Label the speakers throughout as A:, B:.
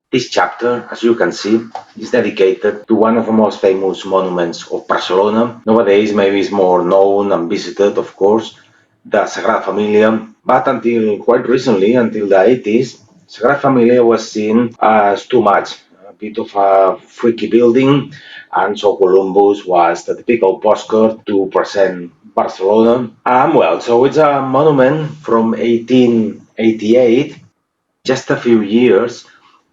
A: This chapter, as you can see, is dedicated to one of the most famous monuments of Barcelona. Nowadays, maybe it's more known and visited, of course, the Sagrada Familia. But until quite recently, until the 80s, Sagrada Familia was seen as too much, a bit of a freaky building, and so Columbus was the typical postcard to present Barcelona. Well, so it's a monument from 1888, just a few years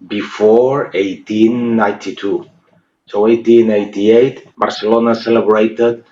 A: before 1892. So 1888, Barcelona celebrated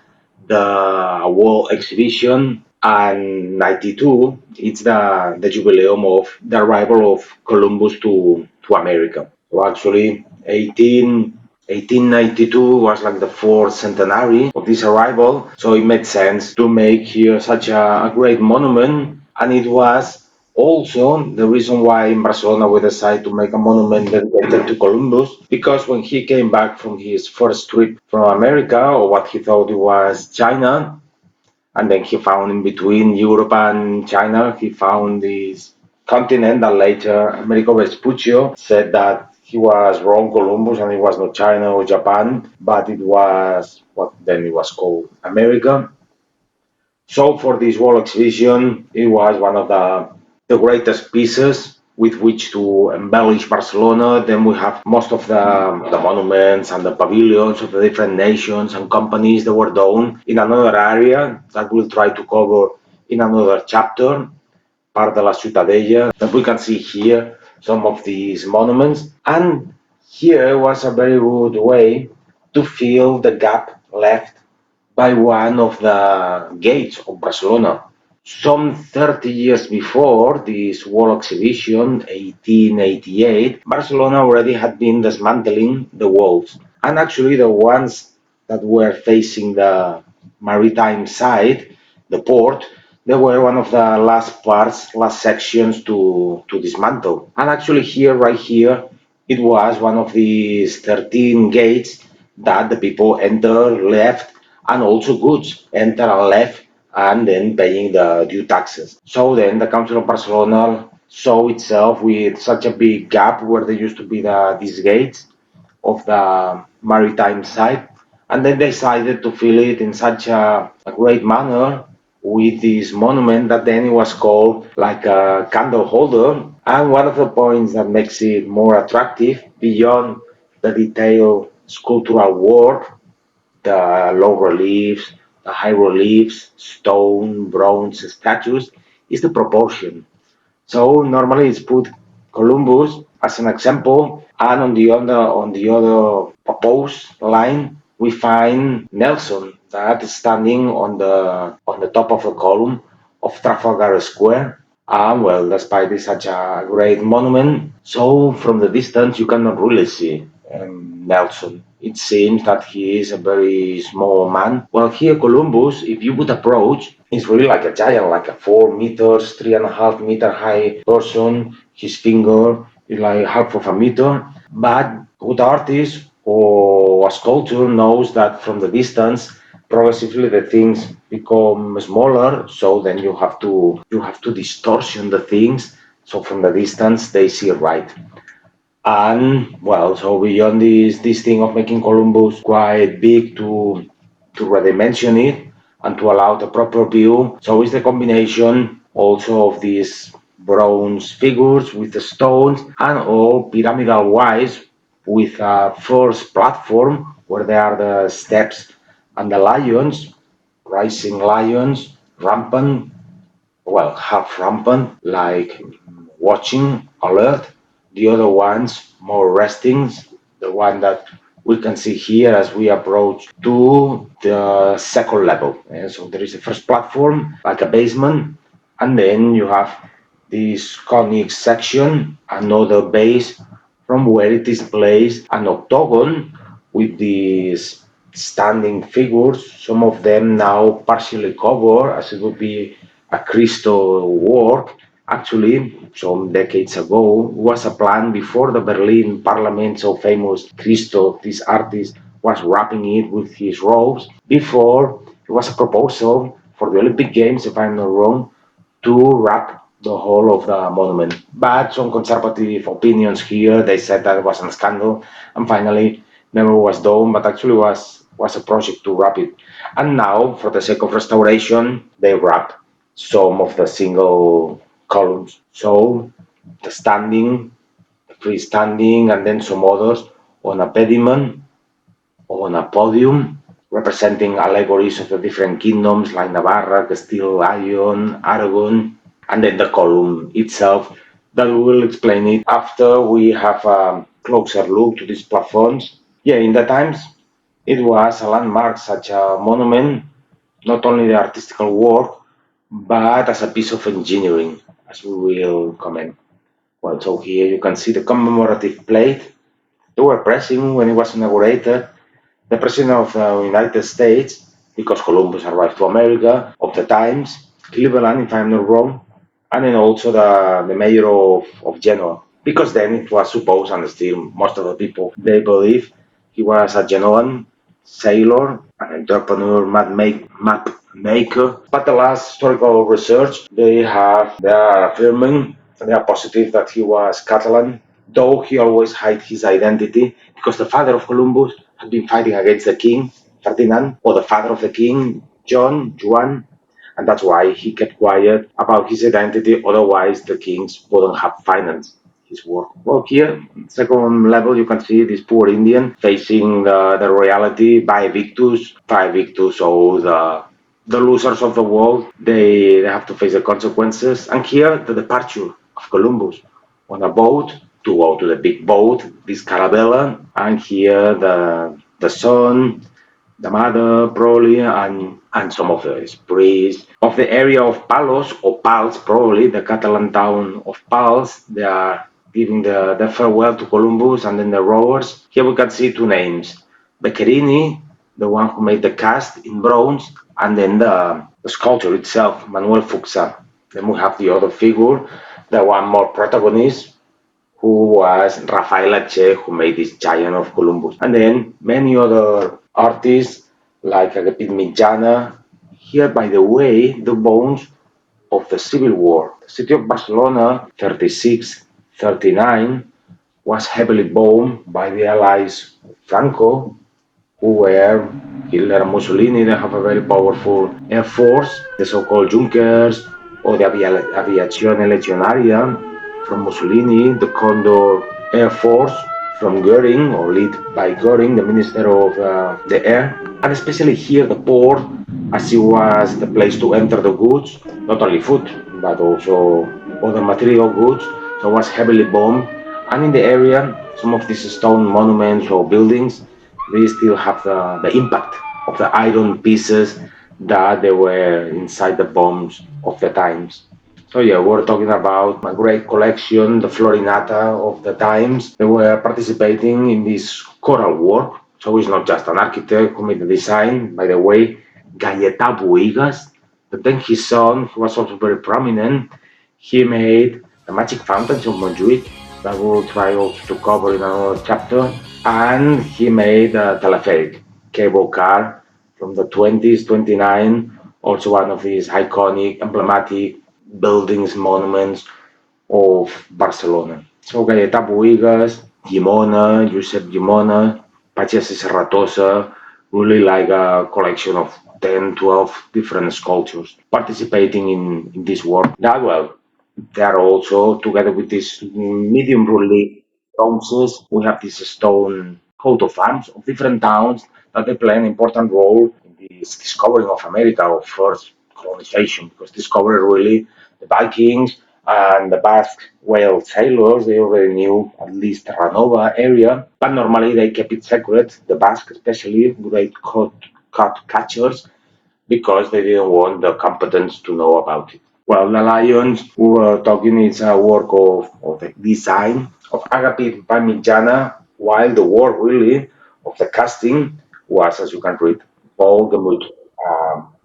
A: the World Exhibition, and 92, it's the jubileum of the arrival of Columbus to America. So actually, 1892 was like the fourth centenary of this arrival, so it made sense to make here such a great monument, and it was also the reason why in Barcelona we decided to make a monument dedicated to Columbus, because when he came back from his first trip from America, or what he thought it was China, and then he found in between Europe and China, he found this continent that later Amerigo Vespuccio said that he was wrong, Columbus, and it was not China or Japan, but it was what then it was called America. So for this World Exhibition, it was one of the greatest pieces with which to embellish Barcelona. Then we have most of the monuments and the pavilions of the different nations and companies that were done in another area that we'll try to cover in another chapter, part de la Ciutadella, that we can see here some of these monuments. And here was a very good way to fill the gap left by one of the gates of Barcelona. Some 30 years before this World Exhibition, 1888, Barcelona already had been dismantling the walls. And actually, the ones that were facing the maritime side, the port, they were one of the last parts, last sections to dismantle. And actually, here, right here, it was one of these 13 gates that the people enter, left, and also goods enter and left, and then paying the due taxes. So then the Council of Barcelona saw itself with such a big gap where there used to be these gates of the maritime side, and then decided to fill it in such a great manner with this monument that then it was called like a candle holder. And one of the points that makes it more attractive, beyond the detailed sculptural work, the low reliefs, the high reliefs, stone, bronze statues, is the proportion. So normally it's put Columbus as an example, and on the other opposed line we find Nelson that is standing on the top of the column of Trafalgar Square. And well, despite it's such a great monument, so from the distance you cannot really see Nelson. It seems that he is a very small man. Well, here Columbus, if you would approach, is really like a giant, like a 4 meters, 3.5 meter high person. His finger is like half of a meter. But good artist or a sculptor knows that from the distance, progressively the things become smaller. So then you have to distortion the things. So from the distance they see it right. And well, so beyond this thing of making Columbus quite big to redimension it and to allow the proper view, so is the combination also of these bronze figures with the stones and all pyramidal wise with a first platform where there are the steps and the lions, rising lions, rampant, well, half rampant, like watching, alert. The other ones more resting, the one that we can see here as we approach to the second level. So there is a first platform, like a basement, and then you have this conic section, another base from where it is placed an octagon with these standing figures, some of them now partially covered, as it would be a Christo work. Actually, some decades ago, was a plan before the Berlin Parliament, so famous Christo, this artist, was wrapping it with his robes. Before, it was a proposal for the Olympic Games, if I'm not wrong, to wrap the whole of the monument. But some conservative opinions here, they said that it was a scandal, and finally never was done, but actually was a project to wrap it. And now, for the sake of restoration, they wrap some of the single columns. So the standing, the freestanding, and then some others on a pediment, on a podium, representing allegories of the different kingdoms like Navarra, Castile, Leon, Aragon, and then the column itself that we will explain it after we have a closer look to these platforms. Yeah, in the times it was a landmark, such a monument, not only the artistical work, but as a piece of engineering, as we will comment. Well, so here you can see the commemorative plate they were pressing when it was inaugurated. The President of the United States, because Columbus arrived to America, of the Times, Cleveland, if I'm not wrong, and then also the mayor of Genoa, because then it was supposed, and still most of the people, they believe he was a Genoan sailor, an entrepreneur, map maker. But the last historical research, they are affirming, they are positive that he was Catalan, though he always hid his identity because the father of Columbus had been fighting against the king, Ferdinand, or the father of the king, Juan, and that's why he kept quiet about his identity, otherwise the kings wouldn't have financed his work. Well, here, second level, you can see this poor Indian facing the reality by Victus, so the losers of the world, they have to face the consequences. And here, the departure of Columbus on a boat to go to the big boat, this Carabella, and here the son, the mother probably, and some of the priests of the area of Palos or Pals, probably the Catalan town of Pals. They are giving the farewell to Columbus, and then the rowers. Here we can see two names: Beccherini, the one who made the cast in bronze, and then the sculpture itself, Manuel Fuxá. Then we have the other figure, the one more protagonist, who was Rafael Ache, who made this giant of Columbus. And then many other artists like Agapit Mitjana. Here, by the way, the bones of the Civil War. The city of Barcelona, 36-39, was heavily bombed by the Allies Franco, who were Hitler and Mussolini. They have a very powerful air force, the so-called Junkers or the Aviazione Legionaria from Mussolini, the Condor Air Force from Goering, or led by Goering, the Minister of the Air, and especially here the port, as it was the place to enter the goods, not only food, but also other material goods. So it was heavily bombed. And in the area, some of these stone monuments or buildings, they still have the impact of the iron pieces that they were inside the bombs of the times. So yeah, we're talking about a great collection, the Florinata of the times. They were participating in this choral work. So he's not just an architect who made the design. By the way, Gaietà Buigas, but then his son, who was also very prominent, he made the magic fountains of Montjuic that we'll try also to cover in another chapter. And he made a teleferic cable car from the 20s, 29, also one of these iconic, emblematic buildings, monuments of Barcelona. So Gaietà Buigas, Gimona, Josep Gimona, Pagès i Serratosa, really like a collection of 10, 12 different sculptures participating in this work. That well, they are also, together with these medium relief bronzes, we have this stone coat of arms of different towns that they play an important role in this discovering of America, of first colonization, because discovery really the Vikings and the Basque whale sailors, they already knew at least the Ranova area, but normally they kept it secret, the Basque especially, great cut catchers, because they didn't want the competence to know about it. Well, the Lions we were talking is a work of the design of Agapit Parmigiana, while the work really of the casting was, as you can read, Paul Gemuth,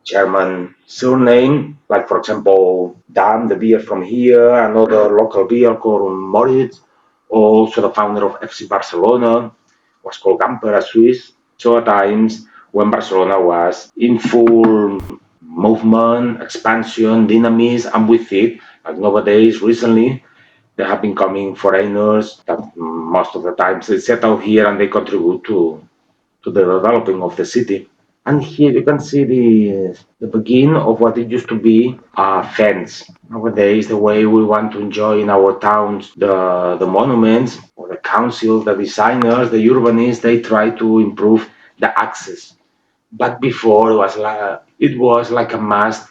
A: German surname, like for example, Dan, the beer from here, another local beer called Moritz, also the founder of FC Barcelona, was called Gamper, a Swiss. So at times when Barcelona was in full movement, expansion, dynamism, and with it Like nowadays, recently, there have been coming foreigners that most of the times they settle here and they contribute to the developing of the city. And here you can see the begin of what it used to be a fence. Nowadays, the way we want to enjoy in our towns the monuments, or the council, the designers, the urbanists, they try to improve the access. But before it was like a must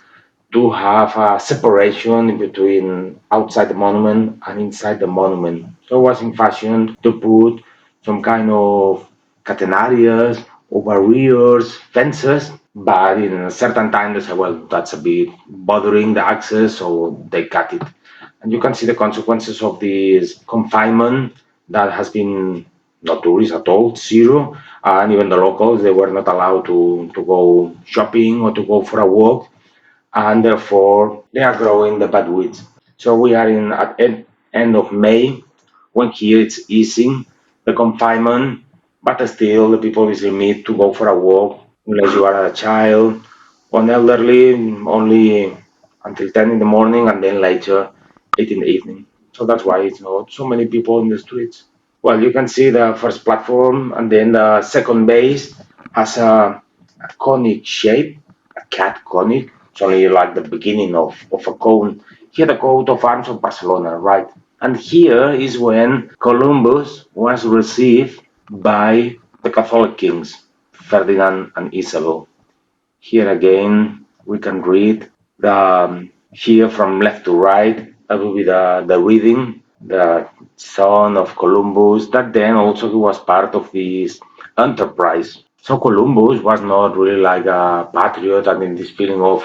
A: to have a separation between outside the monument and inside the monument. So it was in fashion to put some kind of catenaries or barriers, fences, but in a certain time they say, well, that's a bit bothering the access, so they cut it. And you can see the consequences of this confinement that has been not tourist at all, zero. And even the locals, they were not allowed to go shopping or to go for a walk, and therefore they are growing the bad weeds. So we are in at end of May, when here it's easing the confinement, but still the people is limit to go for a walk unless you are a child or an elderly, only until 10 in the morning and then later 8 in the evening. So that's why it's not so many people in the streets. Well, you can see the first platform, and then the second base has a conic shape, a cat conic. It's only like the beginning of a cone. Here, the coat of arms of Barcelona, right? And here is when Columbus was received by the Catholic kings, Ferdinand and Isabel. Here again, we can read here from left to right. That will be the reading, the son of Columbus. That then also he was part of this enterprise. So Columbus was not really like a patriot and in this feeling of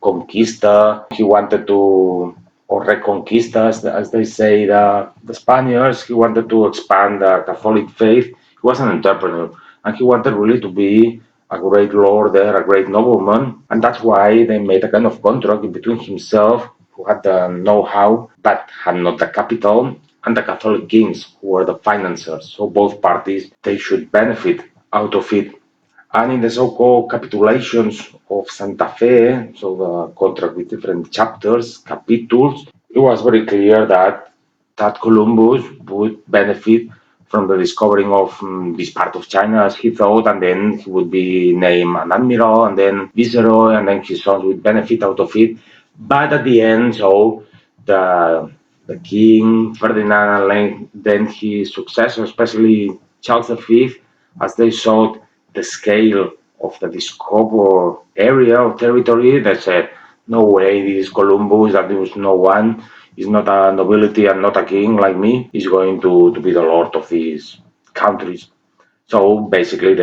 A: conquista. He wanted to, or reconquista, as they say, the Spaniards. He wanted to expand the Catholic faith. He was an entrepreneur, and he wanted really to be a great lord there, a great nobleman, and that's why they made a kind of contract between himself, who had the know-how but had not the capital, and the Catholic kings, who were the financiers. So both parties they should benefit out of it. And in the so-called capitulations of Santa Fe, so the contract with different chapters, capitals, it was very clear that Columbus would benefit from the discovering of this part of China, as he thought, and then he would be named an admiral, and then viceroy, and then his sons would benefit out of it. But at the end, so the the king Ferdinand and then his successor, especially Charles V, as they saw the scale of the discovered area or territory, they said, no way, this Columbus, that there was no one, is not a nobility and not a king like me, is going to be the lord of these countries. So basically,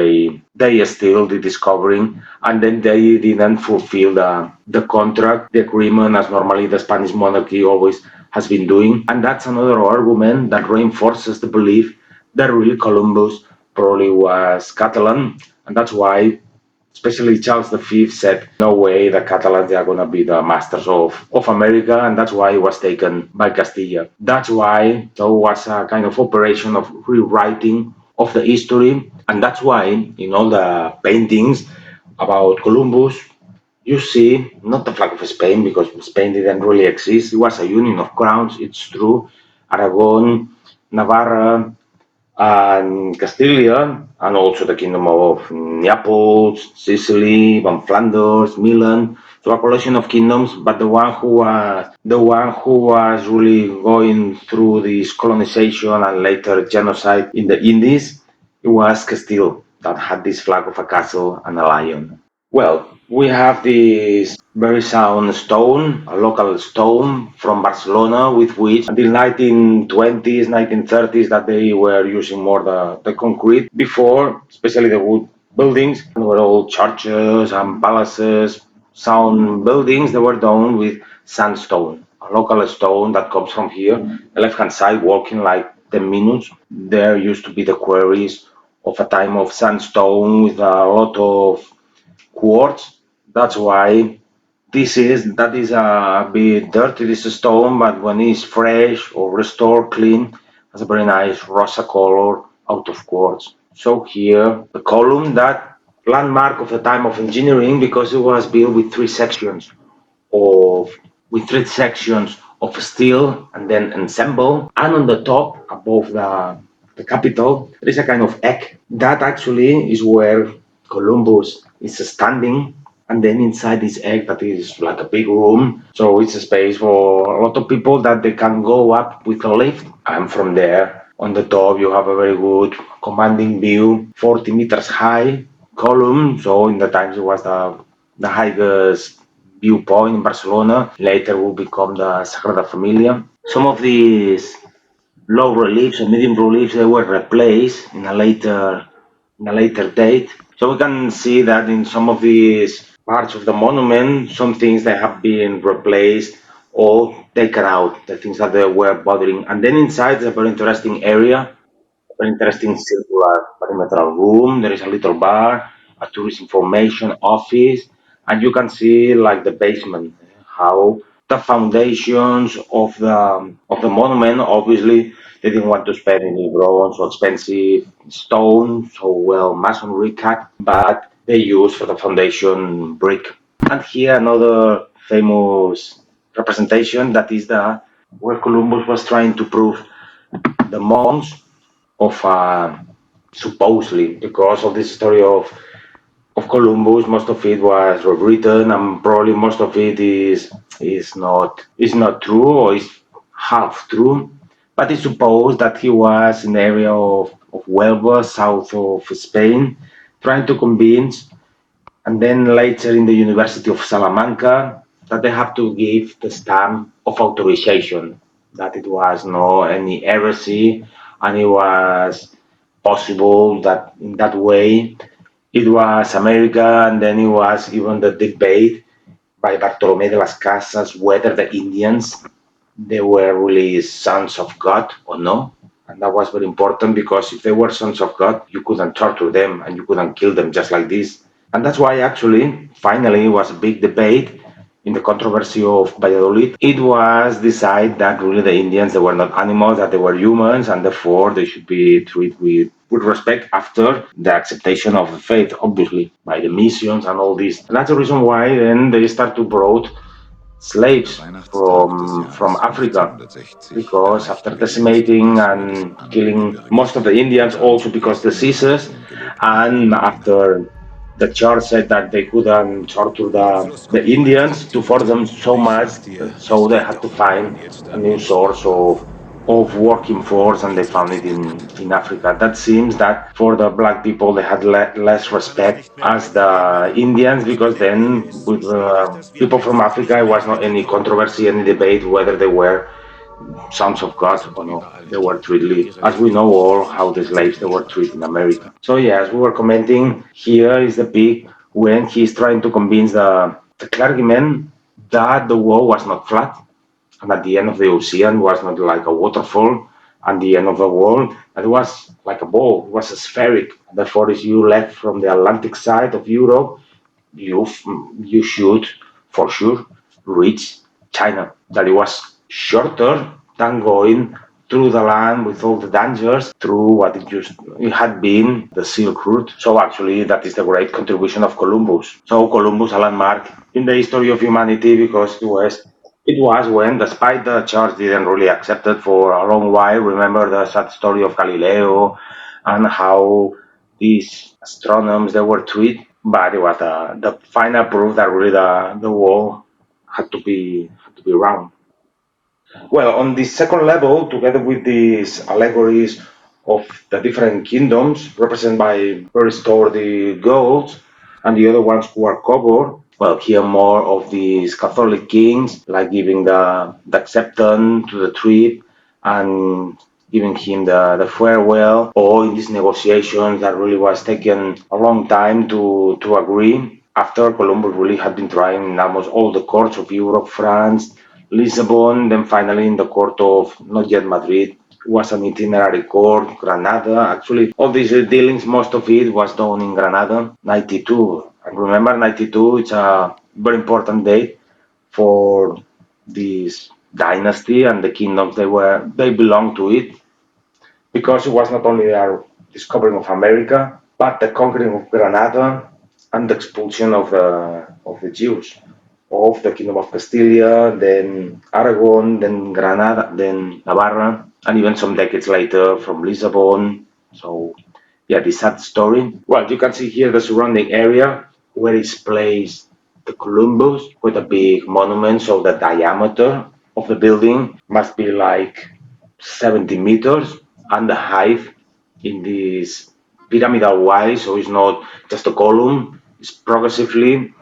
A: they still the discovering, and then they didn't fulfill the contract, the agreement, as normally the Spanish monarchy always has been doing. And that's another argument that reinforces the belief that really Columbus probably was Catalan, and that's why especially Charles V said, no way the Catalans are going to be the masters of America, and that's why it was taken by Castilla. That's why there was a kind of operation of rewriting of the history, and that's why in all the paintings about Columbus, you see not the flag of Spain, because Spain didn't really exist. It was a union of crowns, it's true. Aragon, Navarra, and Castilian, and also the kingdom of Naples, Sicily, Van Flanders, Milan. So a collection of kingdoms, but the one who was really going through this colonization and later genocide in the Indies, it was Castile that had this flag of a castle and a lion. Well, we have this very sound stone, a local stone from Barcelona, with which until 1920s, 1930s, that they were using more the concrete. Before, especially the wood buildings, were all churches and palaces, sound buildings. They were done with sandstone, a local stone that comes from here. The left-hand side, walking like 10 minutes. There used to be the quarries of a time of sandstone with a lot of quartz. That's why that is a bit dirty, this stone, but when it's fresh or restored clean, has a very nice rosa color out of quartz. So here the column, that landmark of the time of engineering, because it was built with three sections of with three sections of steel and then ensemble. And on the top, above the capital, there is a kind of egg. That actually is where Columbus is standing. And then inside this egg, that is like a big room. So it's a space for a lot of people that they can go up with a lift. And from there, on the top, you have a very good commanding view, 40 meters high column. So in the times it was the highest viewpoint in Barcelona. Later will become the Sagrada Familia. Some of these low reliefs and medium reliefs they were replaced in a later date. So we can see that in some of these parts of the monument, some things that have been replaced or taken out, the things that they were bothering. And then inside is a very interesting area, very interesting circular perimeter room. There is a little bar, a tourist information office, and you can see like the basement, how the foundations of the monument. Obviously, they didn't want to spend any bronze or expensive stone, so well masonry cut, but they used for the foundation brick. And here another famous representation that is the where Columbus was trying to prove the monks of supposedly because of this story of Columbus, most of it was rewritten, and probably most of it is not true or is half true. But it's supposed that he was in the area of Huelva, south of Spain, trying to convince, and then later in the University of Salamanca, that they have to give the stamp of authorization, that it was no any heresy, and it was possible that in that way it was America, and then it was even the debate by Bartolome de las Casas whether the Indians they were really sons of God or no. And that was very important because if they were sons of God, you couldn't torture them and you couldn't kill them just like this. And that's why actually, finally, it was a big debate in the controversy of Valladolid. It was decided that really the Indians they were not animals, that they were humans, and therefore they should be treated with respect after the acceptation of the faith, obviously, by the missions and all this. And that's the reason why then they start to brought slaves from Africa because after decimating and killing most of the Indians, also because diseases, and after the church said that they couldn't torture the Indians to force them so much, so they had to find a new source of working force, and they found it in Africa. That seems that for the black people they had less respect as the Indians, because then with people from Africa it was not any controversy, any debate whether they were sons of God or no. They were treated as we know all how the slaves they were treated in America. So yeah, as we were commenting, here is the pig when he's trying to convince the clergyman that the world was not flat, and at the end of the ocean was not like a waterfall, and the end of the world it was like a ball, it was a spheric. Therefore, if you left from the Atlantic side of Europe, you you should for sure reach China. That it was shorter than going through the land with all the dangers through what it had been the Silk Route. So actually, that is the great contribution of Columbus. So Columbus, a landmark in the history of humanity, because it was when, despite the church didn't really accept it for a long while. Remember the sad story of Galileo and how these astronomers they were treated, but it was the final proof that really the world had to be round. Well, on the second level, together with these allegories of the different kingdoms represented by very sturdy gods, and the other ones who are covered, well, here more of these Catholic kings, like giving the acceptance to the trip and giving him the farewell, or in these negotiations that really was taken a long time to agree after Columbus really had been trying in almost all the courts of Europe, France, Lisbon, then finally in the court of not yet Madrid was an itinerary court, Granada. Actually, all these dealings, most of it was done in Granada, 92. And remember, 92, it's a very important date for this dynasty and the kingdoms they belong to it, because it was not only our discovering of America, but the conquering of Granada and the expulsion of the Jews. of the Kingdom of Castilla, then Aragon, then Granada, then Navarra, and even some decades later from Lisbon. So, yeah, this sad story. Well, you can see here the surrounding area where is placed the Columbus with a big monument. So the diameter of the building must be like 70 meters, and the height in this pyramidal way. So it's not just a column; it's progressively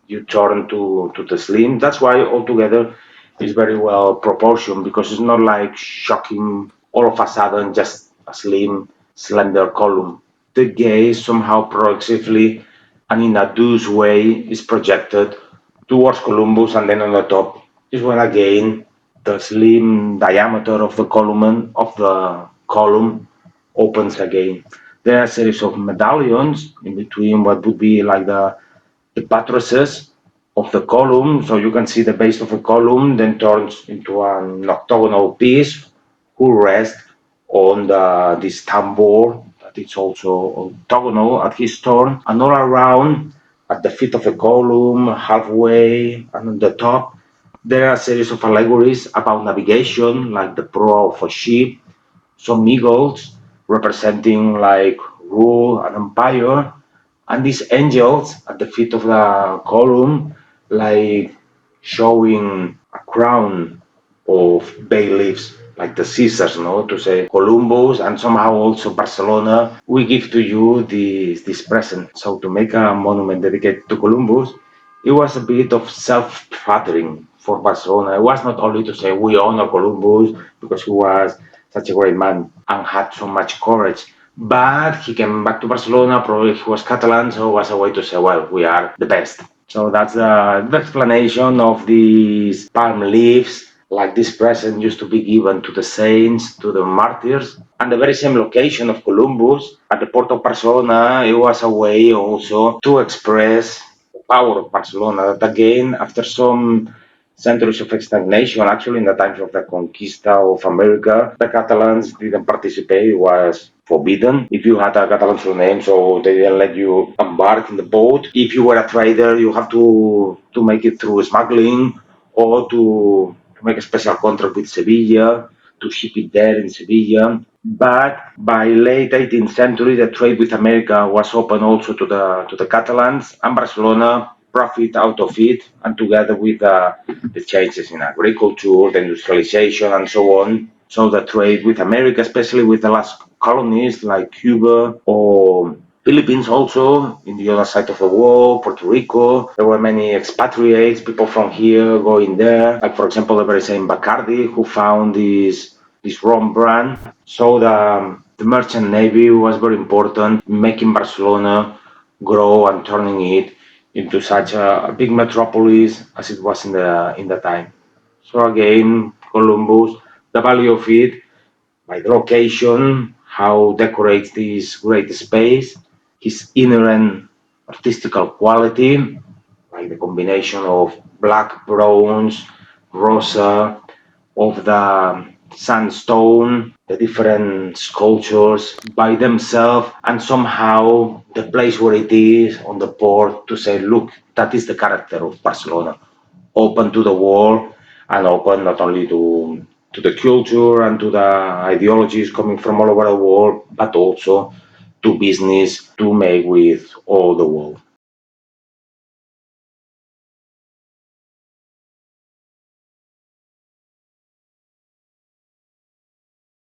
A: you turn to the slim. That's why altogether it's very well proportioned because it's not like shocking all of a sudden just a slim, slender column. The gaze somehow progressively and in a deuce way is projected towards Columbus, and then on the top is when again the slim diameter of the column opens again. There are a series of medallions in between what would be like the buttresses of the column. So you can see the base of a column then turns into an octagonal piece who rests on this tambour that is also octagonal at his turn, and all around at the feet of the column, halfway, and on the top, there are a series of allegories about navigation, like the prow of a ship, some eagles representing like rule and empire, and these angels at the feet of the column, like showing a crown of bay leaves, like the Caesars, no, to say Columbus and somehow also Barcelona. We give to you this present. So to make a monument dedicated to Columbus, it was a bit of self-flattering for Barcelona. It was not only to say we honor Columbus because he was such a great man and had so much courage, but he came back to Barcelona, probably he was Catalan, so it was a way to say, well, we are the best. So that's the explanation of these palm leaves, like this present used to be given to the saints, to the martyrs. And the very same location of Columbus at the port of Barcelona, it was a way also to express the power of Barcelona. That again, after some centuries of stagnation. Actually, in the times of the conquista of America, the Catalans didn't participate. It was forbidden. If you had a Catalan surname, so they didn't let you embark in the boat. If you were a trader, you have to make it through smuggling or to make a special contract with Sevilla to ship it there in Sevilla. But by late 18th century, the trade with America was open also to the Catalans, and Barcelona profit out of it, and together with the changes in agriculture, the industrialization, and so on. So the trade with America, especially with the last colonies like Cuba or Philippines also, in the other side of the world, Puerto Rico. There were many expatriates, people from here going there. Like, for example, the very same Bacardi who found this rum brand. So the merchant navy was very important, making Barcelona grow and turning it into such a big metropolis as it was in the time. So again, Columbus, the value of it, by the location, how decorates this great space, his inherent artistical quality, like the combination of black, bronze, rosa, of the sandstone, the different sculptures by themselves, and somehow the place where it is on the port to say, look, that is the character of Barcelona, open to the world and open not only to the culture and to the ideologies coming from all over the world, but also to business to make with all the world.